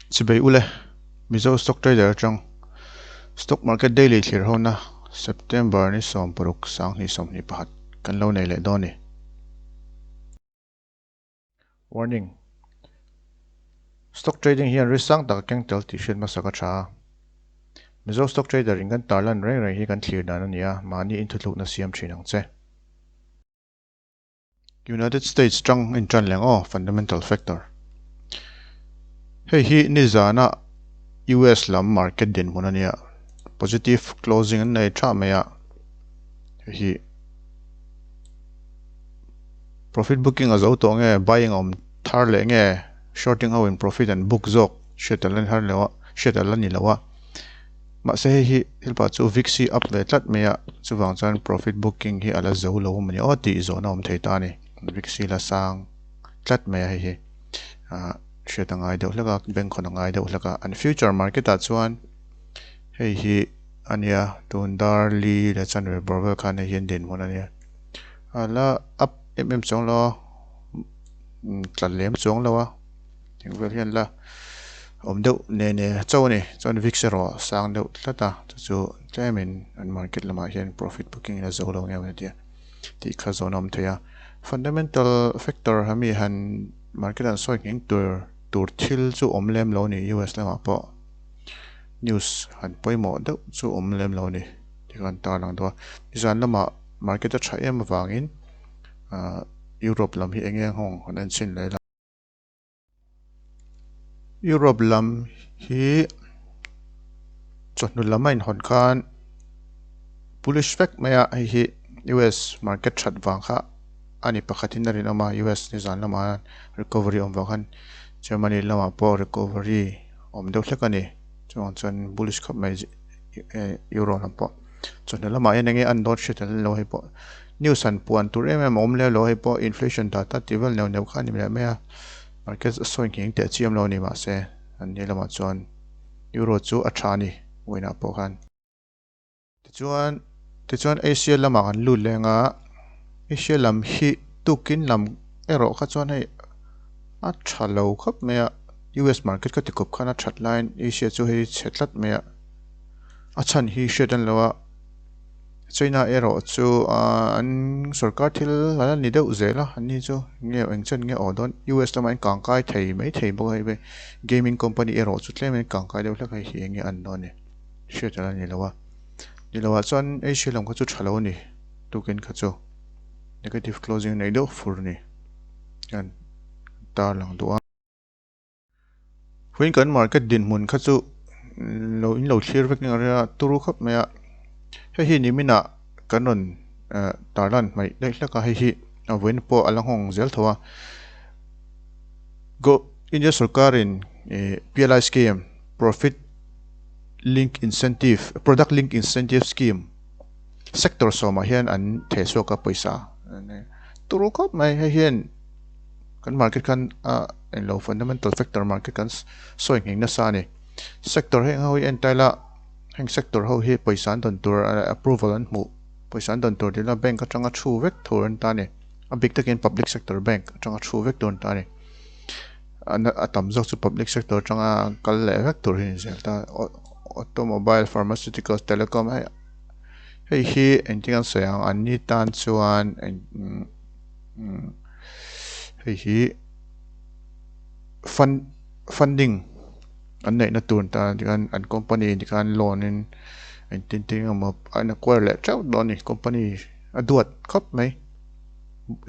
Sibei ule mizo stock trader trong stock market daily clear hona September ni som puruk sang ni som ni pahat kan lo nei le do ni warning stock trading hian risang tak keng tel ti shin masaka tha mizo stock trader ingan tarlan reng reng hi kan clear dan ania mani inthutluk na siam thinang che United States trong in tran leng o fundamental factor hei hi ni zana US lam market din munania positive closing an nei tha maya hi profit booking azo to nge buying om thar le nge shorting how in profit and book zok shetalan har lewa shetalan ni lawa ma se hi hilpa chu vixi up ve tlat meya chuwang chan profit booking hi ala zo lo mani o ti zo na om theita ni vixi la sang tlat meya hi shetangai de hlaka bank khonangai de hlaka an future market a chuan hei hi ania tundar li le chan re borvel khan hian din mon ania ala up chong lo tlalem chong lo wa tingvel hian la om deuh ne chaw ni chon vixero sang deuh tlata chu tlemin an market lama hian profit booking la zo lo nge tia ti kha zon om theya fundamental factor hami han market an soi ngeng tur thil chu omlem lo ni US lama po news han poimo deuh chu omlem lo ni tikan tar lang do izan lama market a tha em wangin Europe lam hi engeng hong an chin le Europe lam hi chotnu lamain hon khan bullish fact maya hi US market that wang kha ani pakhatin rin ama US ni zan lama recovery om wang Germany lama po recovery om deuh hlekani chon bullish khap mai euro lam po chotnu lama enenge an dot shetel lo hi po news an puan tur em om le lo hi po inflation data tivel neu khani me market soi king te chiam lo ni ma se an ni lama chuan euro chu a thani oina po khan ti chuan Asia lama an lu lenga Asia lam hi tukin lam ero kha chuan hei a thalo khap me US market ka tikop khana that line Asia chu hei chetlat me a chan hi shedan lawa China ero chu an sarkar thil hala ni deuh zela ani chu nge engchen nge odon US lama kang kai thei bo hei be gaming company ero chu tlemen kang kai deuh hlaka hi nge an no ni shetala ni lawa chuan Asia lam kha chu thalo ni tukin kha chu negative closing nei deuh fur ni kan tar lang do huin kan market din mun kha chu lo clear vek nge ra turu khap me hi ni mina kanon tarlan mai dei hlaka hi wen po alang hong zel thowa go India sarkarin PLI scheme product link incentive scheme sector soma hian an theso ka paisa turu khap mai hian kan market kan en low fundamental factor market kan soi ngeng na sa ni sector heng hoi entaila heng sector ho hi paisa don tur approval an mu paisa don tur dila bank atanga thu vek thur an ta ni a big takin public sector bank atanga thu vek don ta ni atam zok chu public sector atanga kal le vek tur hin zel ta automobile pharmaceuticals telecom hei hi entingan sayang an ni tan chuan hei hi funding an nei na tur ta dikan an company dikan loan in tin ama an acquire le chau don ni company aduat khap mai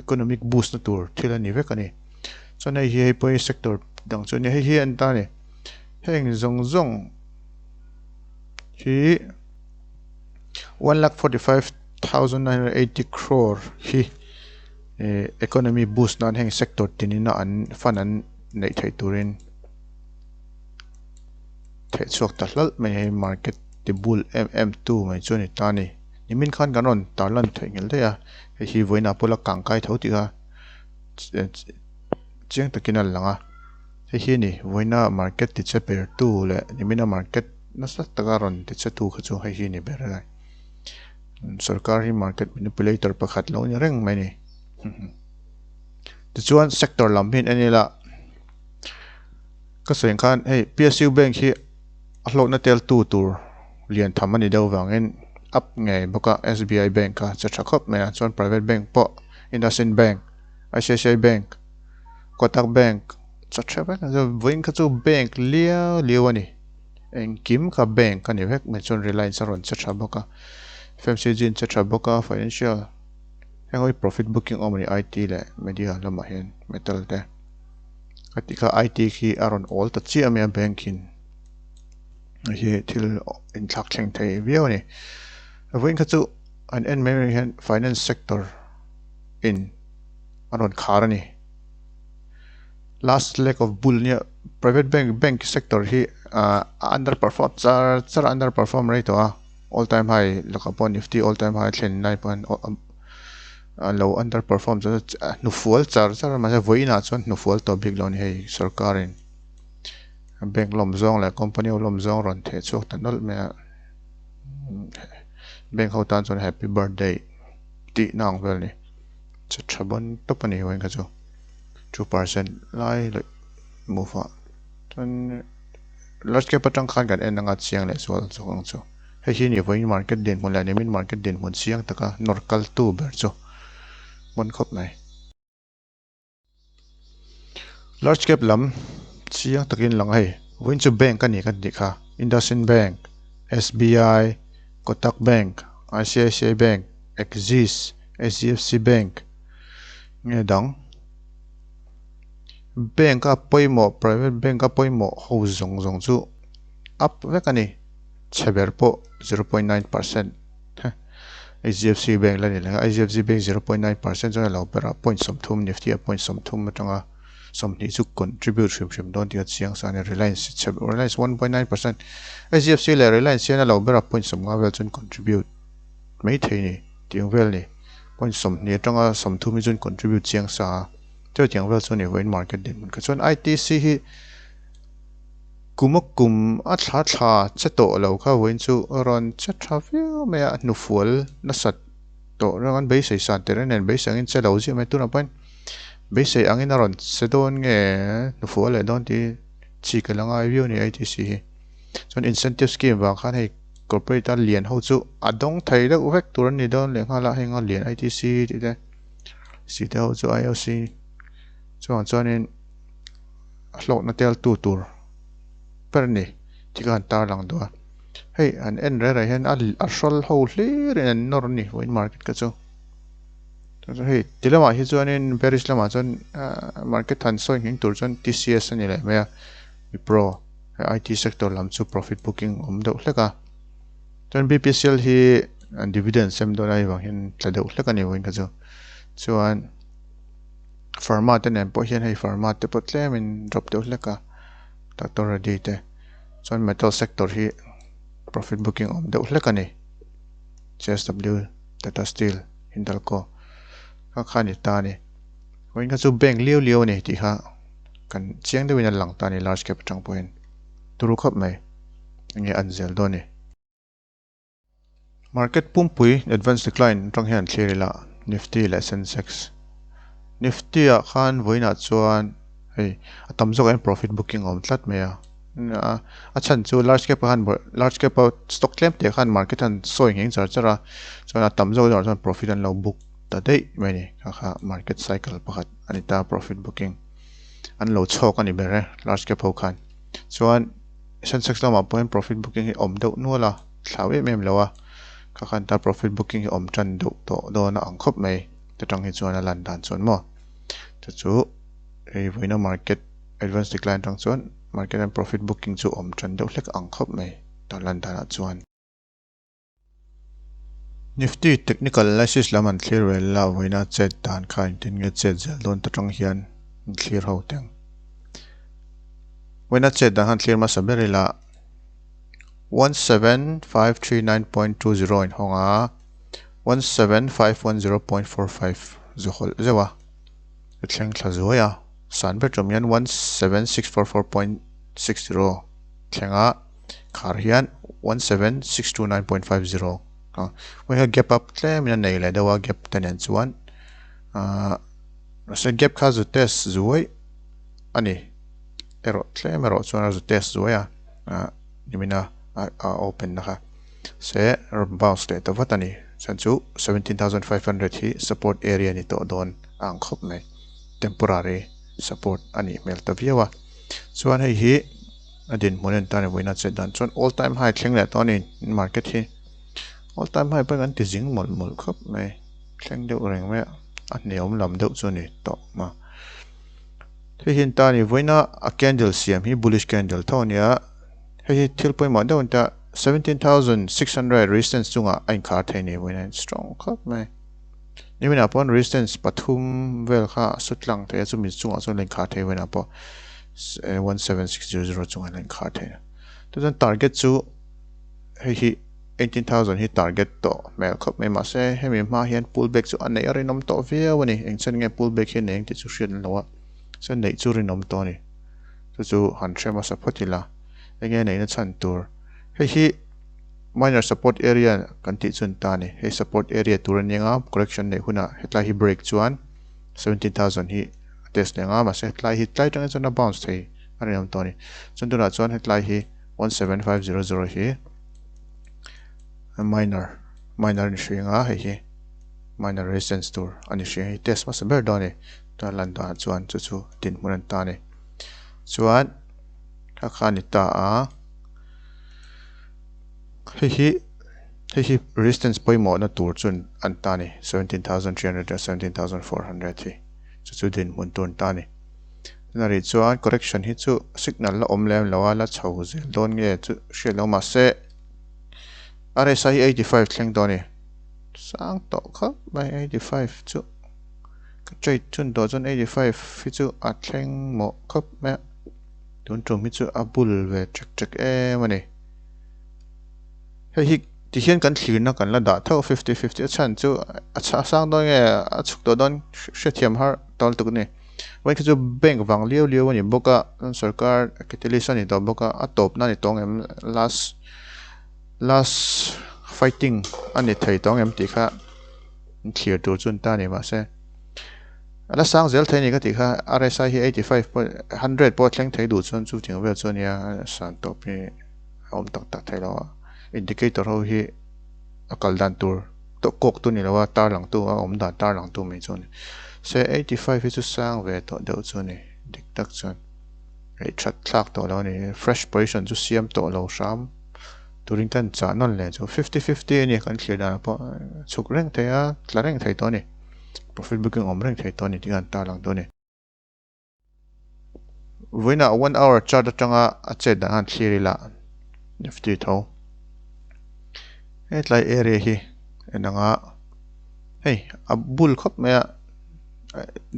economic boost na tur thila ni vek ani chona hi poi sector dang chone hi an ta ni heng zong hi 1,45,980 crore hi economy boost nan heng sector tinina an fan an nei thei turin the chuak talal mai hei market ti bull mm2 mai choni tani nimin khan ganon tarlan thengel de ya hi voina pola kangkai thoti ga cheng takinal langa hi ni voina market ti cheper tu le nimina market nasa tagaron ti chetu khachu hi ni berai sarkar hi market manipulator pakhat lo ni reng mai ni ti chuan sector lam hin anila ก็ส่วนกันเฮ้ PSU Bank ที่อัลโหลดนั่นเตลตัวเรียนทำมันเดียวว่างั้นอัพไงบอกว่า SBI Bank ก็จะชักบไหมนะส่วน private bank ปะ IndusInd Bank ICICI Bank กตัก Bank จะชักไปก็วิ่งเข้าสู่ Bank เลี้ยวนี่เองกิมกับ Bank กันนี่เวกเหมือนส่วน Reliance สรนจะชักบอกว่า FMCG จะชักบอกว่า Financial ให้เขา profit booking ออกมาใน IT แหละไม่ดีละมาเห็น metal แต่กติกา IT คืออารอน all ตัดเชื่อมยัง banking ที่ที่อินทักเชงไทยวิวนี่วิ่งเข้าสู่อันไม่เห็น finance sector in อารอนคาร์นี่ last leg of bull เนี่ย private bank sector ที่underperform จะ underperform เลยตัว all time high แล้วก็พอ nifty all time high เช่นนายพอนเรา underperform จะหนูฟัวจะมันจะวิ่งนะส่วนหนูฟัวตัว big loan ให้สกัดเองแบงก์ลมซองและคอมพานีลมซองรอนเทช่วงนั้นแม่แบงก์เขาตั้งส่วน Happy Birthday ตีนางเวลนี่จะชับบนตัวปนี้ไว้กันจู2%ไล่เลยมูฟอ่ะจนลัดเก็บประจังคันกันเอ็นนังอัดเสียงเลยส่วนของจูให้ที่นี่ไว้ market เด่นหมดแล้วนี่มิน market เด่นหมดเสียงแต่ก็ Norcal ตู้เบอร์จูบนครบไหน large cap ลำเสียงตะกินหลังให้วิ่งจะแบงกันนี่กันดิค่ะ IndusInd Bank SBI Kotak Bank ICICI Bank Axis HDFC Bank เนี่ยดัง Bank ก็ปล่อยหมด private bank ก็ปล่อยหมดเขาส่งจู่ up ไว้กันนี่เฉลี่ยพอ 0.9% HDFC Bank แล้วนี่แหละ HDFC Bank 0.9% จนเราเป็นpoint สมทุม Nifty point สมทุมมาจังอ่ะสมนี้สุก contribute ชิมโดนที่เสียงสาร Reliance 1.9% HDFC และ Reliance เนี่ยเราเป็นpoint สมว่าเวลจน contribute ไม่เท่นี่ที่เวลนี่ point สมนี้จังอ่ะสมทุมจน contribute เสียงสารเจ้าที่เวลจนเนี่ยเว้น market เด่นมันก็ส่วน ITC ที่กุมอัชชาจะโตเราเข้าเว้นจู่รอนจะทราฟิลไม่อะนุฟัวลนัสัตโตเรื่องนั้นเบสใส่สันแต่เรื่องนั้นเบสอย่างนี้จะเราจะไม่ตัวนั้นเป็นเบสใส่อันนี้นรอนจะโดนเงี้ยนุฟัวเลยโดนที่ชีกันลังไอวิวใน ITC ส่วน incentive scheme บางครั้งให้ corporate เลียนเขาจู่อัดดงไทยแล้วอุเวกตัวนี้โดนเลี้ยงเขาละให้งานเลียน ITC ที่เด้สิเดียวจู่ IOC ส่วนนี้โลกนั่นเตลตัวเปิดนี่ที่การตาหลังตัวเฮ้ยอันเอ็นเรื่องเห็นอัลชอลฮูลีเรื่องนอร์นี่วินมาร์เก็ตก็จู่เฮ้ยที่ละมาที่จวนนี้เบริสละมาจนมาร์เก็ตทันส่วนหิงตัวจน TCS นี่แหละไม่อะวิโปร IT sector ลำจู่ profit booking เดือดเลยก็จน BPCL ที่ dividend เซมตัวไหนบางเห็นจะเดือดเลยก็นี่วินก็จู่ส่วน pharma แต่เนี่ยพอเห็นให้ pharma แต่พอเล่มัน drop เดือดเลยก็ตัดตัวระดีแต่ส่วน metal sector ที่ profit booking เดือดเลยกันนี่ JSW Tata Steel Hindalco ก็ค่านิตานี่วันนี้ก็จะแบ่งเลี้ยวนี่ที่ฮะกันเชียงได้วินาหลังตานี่ large cap จังพอยน์ตัวรู้ครับไหมอย่างเงี้ยอันเซลโดนี่ market ปุ่มปุย advanced decline จังเห็นเชียร์ละ Nifty และ Sensex Nifty อ่ะขันวันนี้ส่วนเฮ้ยตั้มจกัน profit booking ตัดไหมอ่ะฉันจู่ large cap ขัน large cap stock claim เดี๋ยวขัน market ทันสวยเงี้ยจะส่วนตั้มจกันส่วน profit อันเรา book แต่ได้ไม่นี่ค่ะ market cycle ประคัดอันนี้ตา profit booking อันเราโชคอันนี้เบอร์ large cap ขันส่วน Sensex เรามาเป็น profit booking ที่เดือดนัวละสาวไม่เหลือวะค่ะขันตา profit booking ที่จันดุโดนอังคบไหมจะต้องให้ส่วนลันดานส่วนมั่วจะจู่ไอ้วินา market advanced decline ทั้งส่วน market and profit booking จู่จันดุเล็กอังคบไหมตอนลันดานส่วน Nifty technical analysis แล้วมัน clear เวลาวินาเจ็ดด่านขายทิ้งเงินเจ็ดเจโดนตรงเฮียน clear เอาเต็งวินาเจ็ดด่าน clear มาสับเบอร์ละ17539.20 in ห้อง17510.45 zuhol zewa tleng thlazoya sanbe tomian 17644.60 tlenga kharhian 17629.50 we ha gap up tle mina nei le dawa gap tenen chuan se gap kha zu test zuai ani ero tlem ero chuan a test zoya nimina open naka se bounce le to vatani chan chu 17500 hi support area ni to don ang khop mai temporary support ani mel ta viawa chuan hei hi adin monen tani voina che dan chuan all time high thleng le to ni market hi all time high pan ti jing mol khop mai thleng deuh reng me a neom lam deuh chu ni to ma thế hiện tại thì với nó candle siam hi bullish candle thôi nhá hay thil point mà đâu ta 17,600 resistance chung anh khá thế này với này strong khắp này nếu mình upon resistance pathum vel kha sut lang thế chu mình chung chung lên khá thế với nào 17600 chung lên khá thế thế nên target chu hay 18,000 hi target to mel khắp mấy mà sẽ hay mình mà hiện pullback chu anh này ở nằm to phía với này anh chân nghe pullback hiện này thì chu xuyên lâu so nei chu rin om to ni chu han thema support ila enge nei na chan tur hi minor support area kan ti chun ta ni he support area tur ninga correction nei huna hetla hi break chuan 17000 hi test lenga ma se hetla hi tlai tang chuna bounce thei ani om to ni chun tuna chuan hetla hi 17500 hi minor ni shringa hi minor resistance tur ani shringa hi test ma se ber do ni ta lan da chuan chu tin muran ta ni chuan kha ni ta a hi resistance point mo na tur chun an ta ni 17300 to 17400 thi chu din mun ton ta ni na ri chuan correction hi chu signal la omlem lawa la chho zel don nge chu shelo ma se RSI 85 thleng do ni sang to kha by 85 chu chơi chun do chun 85 hi chu a thleng mo khop me tun trum hi chu a bul ve chak mani hi ti hian kan thlir na kan la da tho 50 chan chu a cha sang do nge a chuk do don shethiam har tol tuk ni wen chu bank wang liu ani boka sarkar catalyst ani do boka a top na ni tong em last fighting ani thei tong em ti kha thlir tur chun ta ni ma se ala sang zel thei ni ka ti kha RSI hi 85 100 po thleng thei du chon chu ting vel chon ya san top ni om tak thei lo indicator ho hi akal dan tur to kok tu ni lawa tar lang tu om da tar lang tu me chon se 85 hi chu sang ve to deuh chon ni dik tak chon ei that thlak to lo ni fresh position chu siam to lo sham turing tan cha non le chu 50 ni kan thlir da po chuk reng thei a tla reng thei to ni profit booking om reng thei to ni tingan tar lang to ni voina 1 hour chart atanga a che da han thlir la nifty tho hetlai area hi enanga hey a bull khop me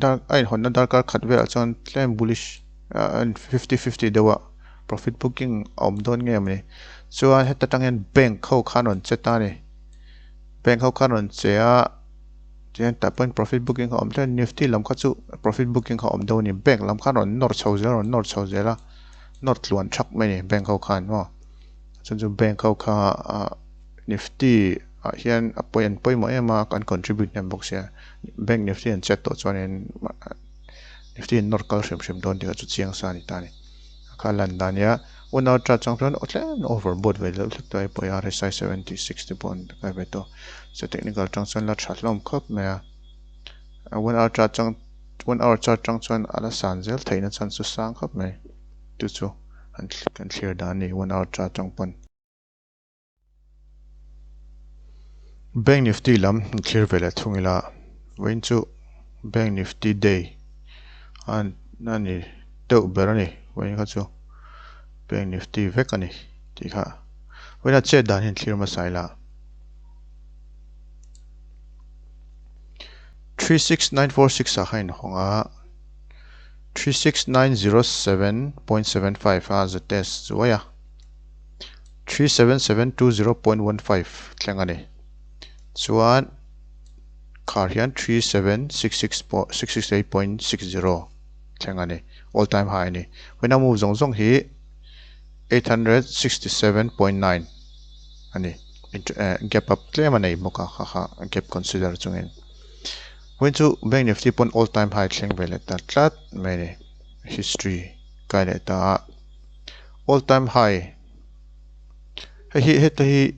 dark ai honna darker khat ve chon claim bullish 50 dewa profit booking om don nge me chuan heta tangen bank kho khanon cheta ni bank kho khanon chea chen ta point profit booking om ten nifty lam kha chu profit booking kho om do ni bank lam khanon nor chho zela nor tluan thak me ni bank kho khan mo chun chu bank kho kha nifty hian a point mo ema kan contribute nem box ya bank nifty and chat to chuan nifty nor kal shem don ti chu chiang sa ni ta ni khalan dan ya one hour chart chang plan otlen overbought ve lo thik toi po RSI 70 60 point ka ve to so technical chang chan la thatlom khop me one hour chart chang chuan ala sanzel theina chan su sang khop me tu chu an kan clear dan ni one hour chart chang pon bank nifty lam clear vela thungila wen chu bank nifty day an nani to berani wen kha chu bank nifty vekani ti kha wen a che dan hin clear ma saila 36946 a khain honga 36907.75 as a test waya 37720.15 tlengani chuan khar hian 37668.60 tlengani all time high ni when I move zong hi 867.9 ani gap up claim anei moka kha gap consider chungin when to bank nifty pon all time high thleng vele ta tlat many history cái này ta all time high hi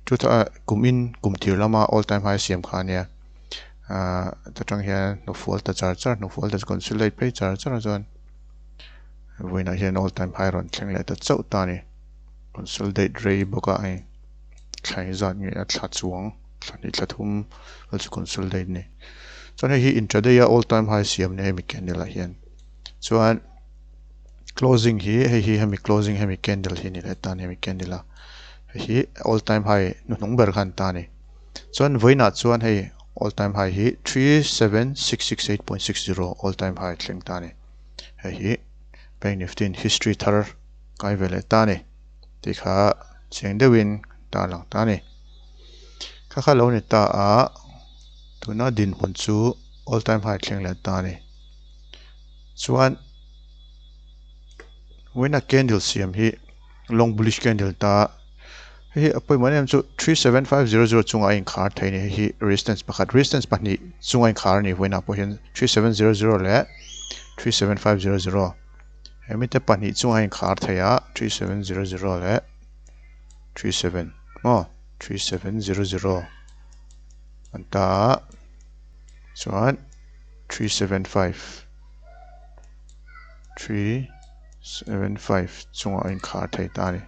chu ta kum thir lama all time high siam kha nia ta tang hian no fall ta char no fall ta consolidate pe char zon voina hian all time high ron thleng le ta chau ta ni consolidate rei boka ai khai zan nge a thla chuang thani thla thum also consolidate ni chuan hi intraday all time high siam ne mi candle hian chuan closing hi hemi closing hemi candle hi ni le ta ni hemi candle hi all time high no number khan ta ni chuan voina chuan hei all time high hi 37668.60 all time high thleng ta ni hi bank nifty history thar kai vele ta ni ti kha cheng dewin ta lang ta ni kha lo ni ta a tuna din hun chu all time high thleng le ta ni chuan when a candle siam hi long bullish candle ta hi apoi manem chu 37500 chunga in khar thai ni hi resistance pahni chunga in khar ni when a po hian 3700 le 37500 hemi te pahni chunga in khar thaya 3700 le 3700 anta chuan 375 chunga in khar thai ta ni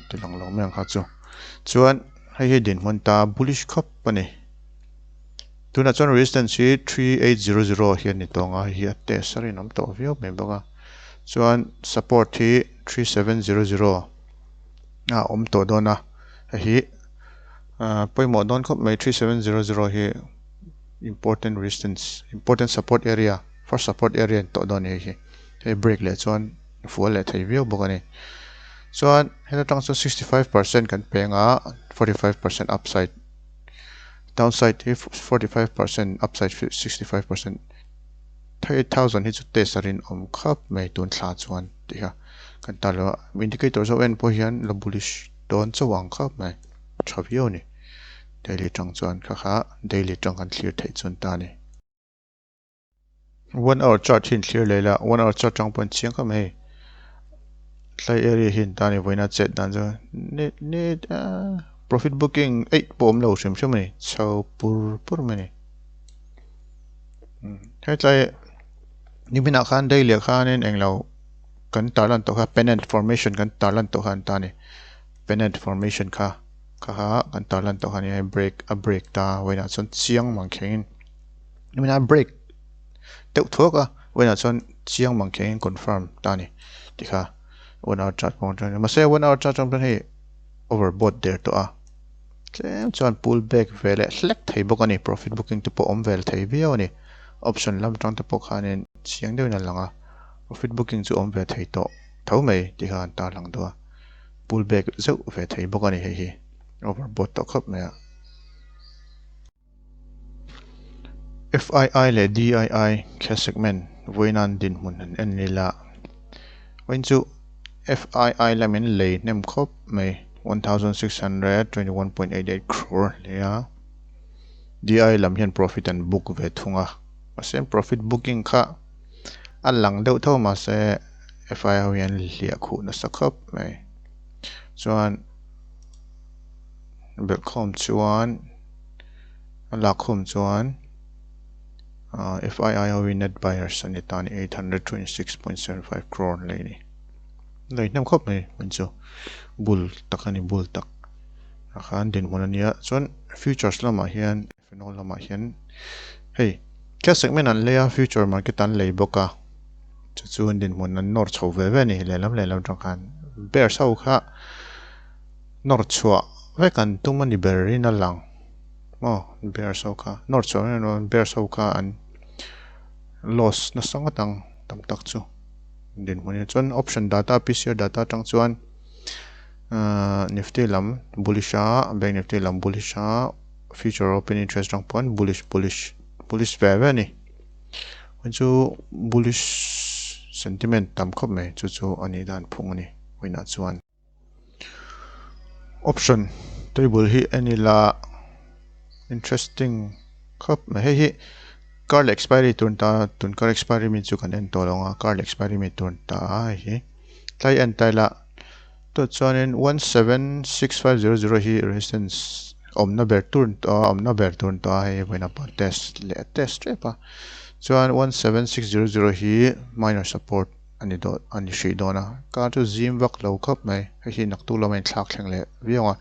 tilang long meng kha chu chuan hi din hmun ta bullish khop pani tuna chuan resistance hi 3800 hian ni tonga hi ate sarin am to view me boka chuan support hi 3700 om to dona hi poimo don khop mai 3700 hi important resistance important support area first support area to don hi break le chuan full le thai view boka ni chuan hela tang chu 65% kan penga 45% upside downside hi 45% upside 65% 30,000 hi chu te sarin om khap mai tun thla chuan ti ha kan ta lo indicator zo en po hian lo bullish don chawang khap mai thavio ni daily tang chuan kha daily tang kan clear thai chun ta ni 1 hour chart hin clear leila 1 hour chart tang pon chiang ka mai tlai area hin ta ni voina chet dan zo ne profit booking 8 pom lo shim shim ni chau pur mani tlai ni bina khan daily khan en englo kan talan to kha pennant formation kan talan to khan ta ni pennant formation kha kan talan to khan a break ta voina chon chiang mang khein ni bina break teu thoka voina chon chiang mang khein confirm ta ni ti kha 1 hour chart pon ma se 1 hour chart pon hi overbought there to a tlem chuan pull back vele select thei bok ani profit booking te po om vel thei bio ani option lam tang te po khanin chiang deuh na langa profit booking chu om ve thei to thau mai ti khan ta lang do pull back zeu ve thei bok ani hi overbought to khop me FII le DII khe segment voinan din mun en nila when chu FII lamin lei nem khop mai 1621.88 crore leya DI lam hian profit and book ve thunga same profit booking kha alang deuh tho ma se FII hian lia khu na sakhop mai chuan belkhom chuan lakhum chuan FII net buyers ani tani 826.75 crore leini lei nem khop mai manchu bull takani bull tak khan din monania chuan futures lama hian phenol lama hian hey kya segment an leya future market an lei boka chuan din mon an nor chho ve ve ni lelam tang khan bear sau kha nor chua ve kan tumani berina lang bear sau kha nor chua no bear sau kha an loss na sanga tang tam tak chu din monia chuan option data PCR data tang chuan Nifty lam bullisha bank Nifty lam bullisha future open interest rang pon bullish ve ni chu bullish sentiment tam khop me chu ani dan phung ni hoina chuan option table hi ani la interesting khop me hi card expiry turn ta tun card expiry mi chu kan en to longa card expiry mi turn ta hi tlai en tai la to chuanin 176500 hi resistance omna ber turn ta hi voina pa test trepa chuan 17600 hi minor support ani do ani hri dona ka chu zim vak lo khap mai hi nak tu lo mai thlak thleng le vianga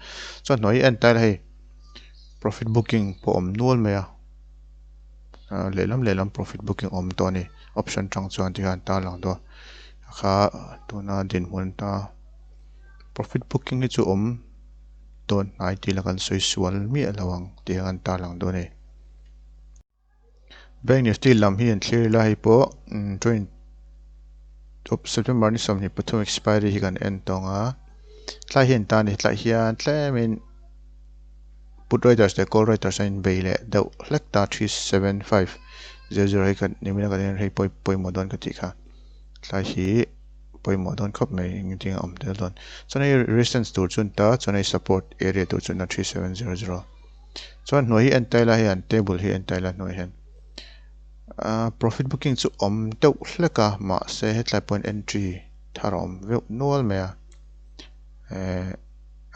chuan noi en tai hei profit booking po om nual mai a lelam profit booking om to ni option tang chuan ti han ta lang do kha tuna din mun ta profit booking ni chu om ton ai ti la kan soi sual mi alawang ti han ta lang do ni bank nifty lam hi an clear la hi po join top September ni som ni pathum expiry hi kan end tonga tla hian ta ni tla hian tlemin put writers le call writers in beile deuh hlek ta 37500 hi kan nimina kan hei poi modon ka ti kha tla hi poi modon khop mai ingting om tel don chonai resistance tur chun ta chonai support area tur chun na 3700 chon noi hi entai la hian table hi entai la noi hen profit booking chu om deuh hleka ma se hetlai point entry tharom veu nual mea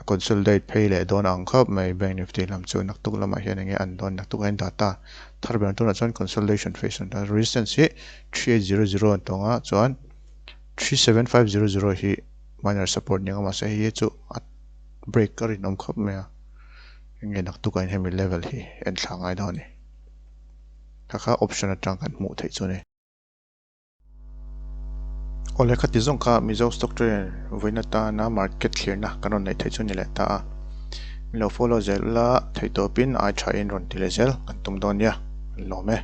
consolidate pay le don ang khop mai bank nifty lam chu nak tuk lama hian nge an don nak tuk en data thar ber tu na chon consolidation phase on resistance hi 3800 an tonga chuan 37500 hi minor support ni ma se hi chu break ka rin om khop mai nge nak tuk en hemi level hi en thlangai do ni kha option atang kan mu thei chu ni ole khati zong kha mizo stock trader voina ta na market clear na kanon nei thei chu ni le ta lo follow zel la thei to pin ai tha in ron ti le zel kan tum don ya lo me